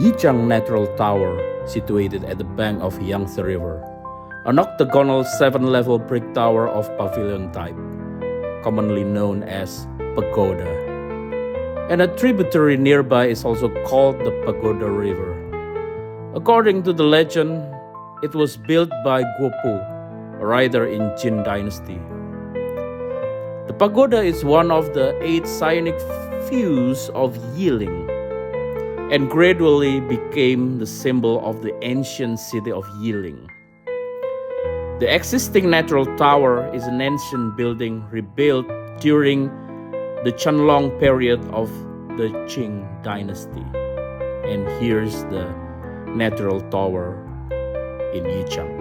Yichang Natural Tower, situated at the bank of Yangtze River, an octagonal 7-level brick tower of pavilion type, commonly known as pagoda. And a tributary nearby is also called the Pagoda River. According to the legend, it was built by Guopu, a rider in Jin Dynasty. The pagoda is one of the 8 scenic views of Yiling, and gradually became the symbol of the ancient city of Yiling. The existing natural tower is an ancient building rebuilt during the Qianlong period of the Qing dynasty. And here's the natural tower in Yichang.